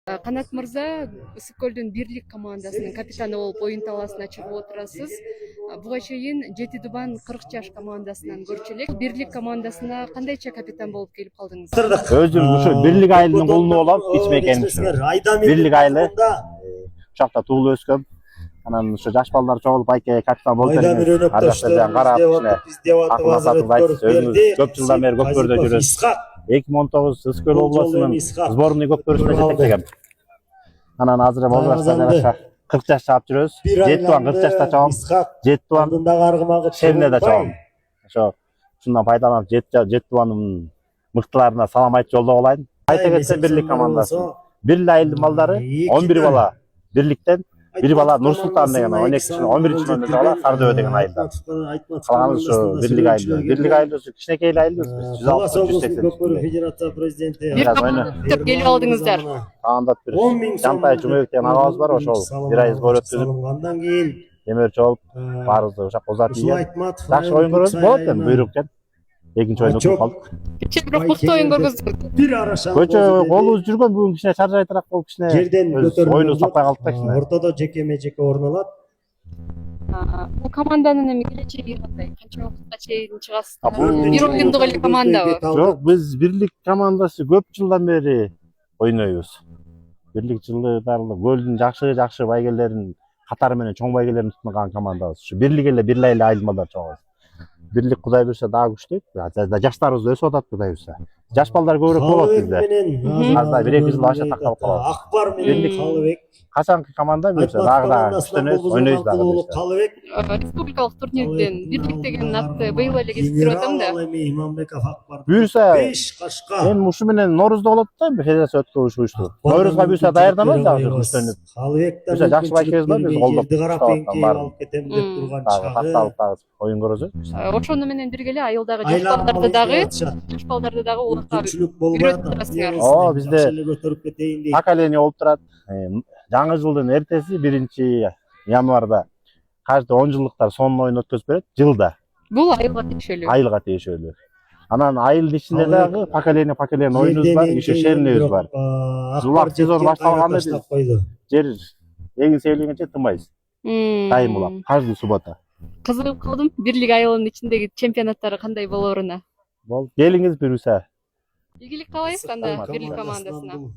Канат мырза Ысык көлдүн Бирлик командасынын капитаны болуп оюн талаасына чыгып отурасыз. Буга чейин Жети Дубан 40 жаш командасынан көрчү элек. Бирлик командасына кандайча капитан болуп келип калдыңыз? Өзүм ушу Бирлик айылынын кулуну болом, ич мекеним ушу. Бирлик айылы ушакта туулуп өскөм. Анан ушу жаш балдар чогулуп айке капитан болуп бериңиз. Ардактардан карап кичине акыл масатыңызды айтсыз. Өзүңүз көп жылдан бери көкбөрдө жүрөсүз. 2019 Ысык көл облусунун сборный көкбөрүсүнө жетектегем. Анан азыр болбаштан жараша 40 жаш чаап жүрөбүз. Жети Дубан 40 жашта чабам. Жети Дубан шерине да чабам. Ошо ушундан пайдаланып Жети Дубандын мыктыларына салам айтып жолдоп алайын. Айта кетсем Бирлик командасы. Бирлик айылдын балдары 11 бала Бирликтен, bir bala Nursultan деген 11-ci номерде бала Сардөбө деген айылдан. Калганы ушу Бирлик айылы. Бирлик айылы кичинекей айыл эмес, 160-180. Көкбөрү федерация президенти. Бир каптап келип алдыңыздар. Андап бир Жантай Жумабек деген агабыз бар, ошол бир ай сбор өткүзүп, Андан кийин демөөрчү болуп, баарыбызды ушакка узатып ийген. Жакшы оюн көрөбүз, болот эми буйрук экен. Экинчи оюнду утуп калдык. Кечээ бирок мыкты оюн көргөздүр. Бир араша. Көчө голубуз жүргөн, бүгүн кичине чаржайтыраак болуп кичине жерден оюну сапай калдык да кичине. Ортодо жеке орун алат. Бул команданын эми келечеги кандай? Канча убакытка чейин чыгасыздар? Бир оюндук эле командабы? Жок, биз Бирлик командасы көп жылдан бери ойнойбуз. Бирлик жылдары көлдүн жакшы байгелерин катары менен чоң байгелерин тутунган командабыз. Ушу Бирлик эле Бирлай эле айылмалар чогуу. Бирлик Кудай буйруса дагы күчтүү. Жаштарыбыз өсүп атат Кудай буйруса. Жаш балдар көбүрөөк болот бизде. Азыр 1-2 жыл башка такталып калат. Акбар менен Калыбек. Качанкы команда буйруса дагы күчтөнөбүз, ойнойбуз дагы. Калыбек Республикалык турнирден Бирлик деген атты быйыл эле кезиктирип атам да. Иманбеков Акбар. Буйруса 5 кашка. Эми ушу менен Ноорузда болот да, федерация өткөрүш уюштуруп. Ноорузга буйруса даярданабыз дагы күчтөнүп. Калыбектен Буйруса жакшы байкебиз бар, биз колдоп алып кетем деп турган чагы. Такталып дагы оюн көрөбүз. Ошону менен бирге эле айылдагы жаш балдарды дагы улукка үйрөтүп турасыңар. О, бизде көтөрүп кетейин дейт. поколение болуп турат. Жаңы жылдын эртеси 1-январда каждый 10 жылдыктар сонун оюн өткөзүп берет жылда. Бул айылга тиешелүү. Айылга тиешелүү. Анан айылдын ичинде дагы поколение оюнубуз бар, еще шеринебиз бар. Зулак сезону башталганда биз жер эгин себилгенче тынбайбыз. Дайым улам, каждый суббота. Кызыгып калдым, Бирлик айылынын ичиндеги чемпионаттары кандай болоруна. Келиңиз буйруса. Ийгилик каалайбыз анда Бирлик командасына.